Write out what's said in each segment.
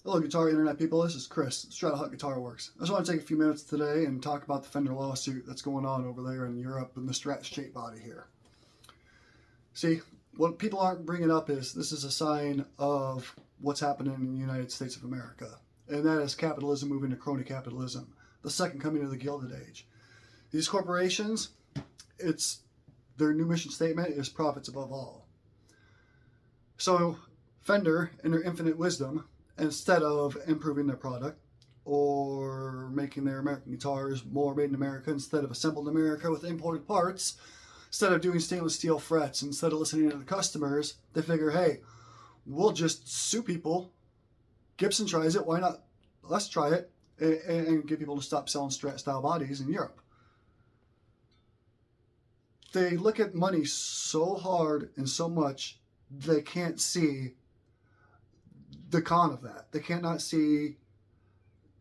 Hello, Guitar Internet people. This is Chris, Stratohawk Guitar Works. I just want to take a few minutes today and talk about the Fender lawsuit that's going on over there in Europe and the Strat shape body here. See, what people aren't bringing up is this is a sign of what's happening in the United States of America, and that is capitalism moving to crony capitalism, the second coming of the Gilded Age. These corporations, their new mission statement is profits above all. So Fender, in their infinite wisdom, instead of improving their product or making their American guitars more made in America instead of assembled in America with imported parts, instead of doing stainless steel frets, instead of listening to the customers, they figure, hey, we'll just sue people. Gibson tries it, why not? Let's try it and get people to stop selling Strat style bodies in Europe. They look at money so hard and so much they can't see the con of that. They cannot see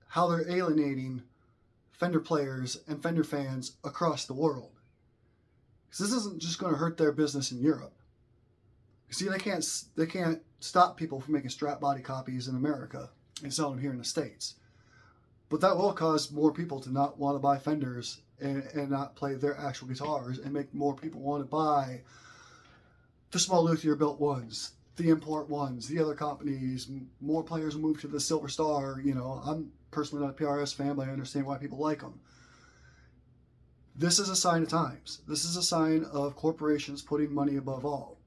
how they're alienating Fender players and Fender fans across the world. Because this isn't just going to hurt their business in Europe. See, they can't stop people from making Strat body copies in America and selling them here in the States. But that will cause more people to not want to buy Fenders and not play their actual guitars, and make more people want to buy the small luthier built ones, the import ones, the other companies. More players will move to the Silver Star. You know, I'm personally not a PRS fan, but I understand why people like them. This is a sign of times. This is a sign of corporations putting money above all.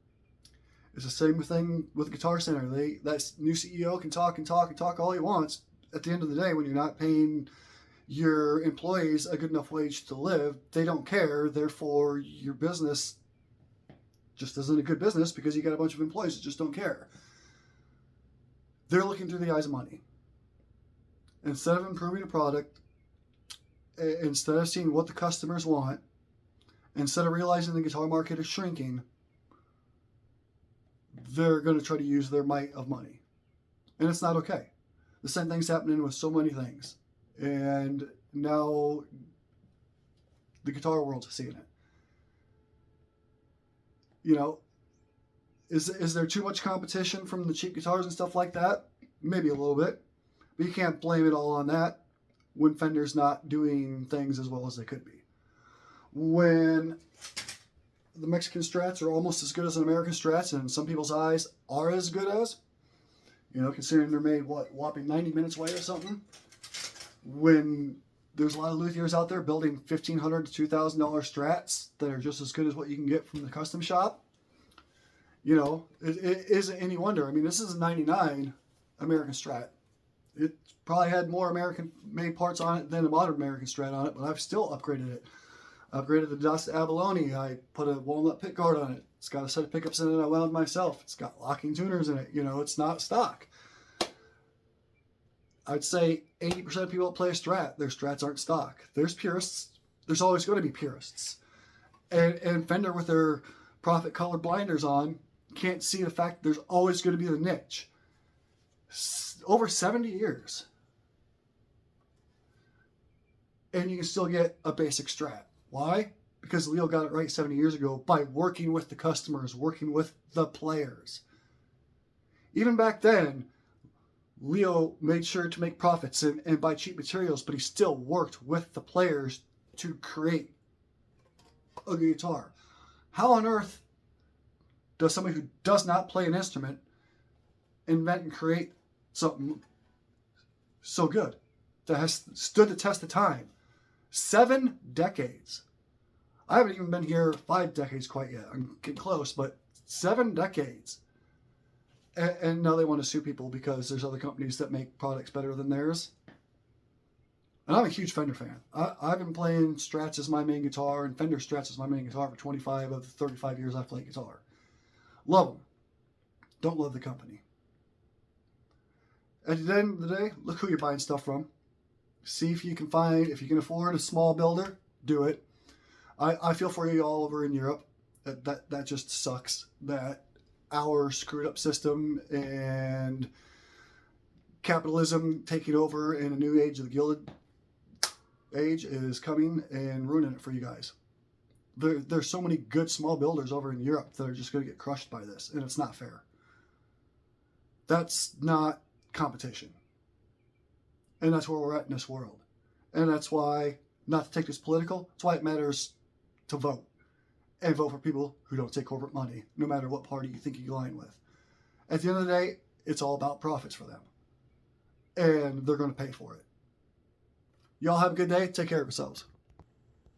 It's the same thing with Guitar Center. That new CEO can talk and talk and talk all he wants. At the end of the day, when you're not paying your employees a good enough wage to live, they don't care. Therefore, your business just isn't a good business because you got a bunch of employees that just don't care. They're looking through the eyes of money. Instead of improving a product, instead of seeing what the customers want, instead of realizing the guitar market is shrinking, they're going to try to use their might of money. And it's not okay. The same thing's happening with so many things. And now the guitar world's seeing it. You know, is there too much competition from the cheap guitars and stuff like that? Maybe a little bit. But you can't blame it all on that when Fender's not doing things as well as they could be. When the Mexican Strats are almost as good as an American Strats, and in some people's eyes are as good as, you know, considering they're made, whopping 90 minutes away or something. When there's a lot of luthiers out there building $1,500 to $2,000 Strats that are just as good as what you can get from the custom shop, you know, it isn't any wonder. I mean, this is a 99 American Strat. It probably had more American-made parts on it than a modern American Strat on it, but I've still upgraded it. Upgraded the dust abalone. I put a walnut pickguard on it. It's got a set of pickups in it I wound myself. It's got locking tuners in it. You know, it's not stock. I'd say 80% of people that play a Strat, their Strats aren't stock. There's purists. There's always going to be purists. And Fender, with their profit colored blinders on, can't see the fact that there's always going to be the niche. Over 70 years. And you can still get a basic Strat. Why? Because Leo got it right 70 years ago by working with the customers, working with the players. Even back then, Leo made sure to make profits and buy cheap materials, but he still worked with the players to create a guitar. How on earth does somebody who does not play an instrument invent and create something so good that has stood the test of time? 7 decades. I haven't even been here 5 decades quite yet. I'm getting close, but 7 decades. And now they want to sue people because there's other companies that make products better than theirs. And I'm a huge Fender fan. I've been playing Strats as my main guitar, and Fender Strats as my main guitar for 25 of the 35 years I've played guitar. Love them. Don't love the company. At the end of the day, look who you're buying stuff from. See if you can afford a small builder, do it. I feel for you all over in Europe. That just sucks. That our screwed up system and capitalism taking over in a new age of the Gilded Age is coming and ruining it for you guys. There's so many good small builders over in Europe that are just going to get crushed by this, and it's not fair. That's not competition. And that's where we're at in this world. And that's why, not to take this political, that's why it matters to vote. And vote for people who don't take corporate money, no matter what party you think you align with. At the end of the day, it's all about profits for them. And they're going to pay for it. Y'all have a good day. Take care of yourselves.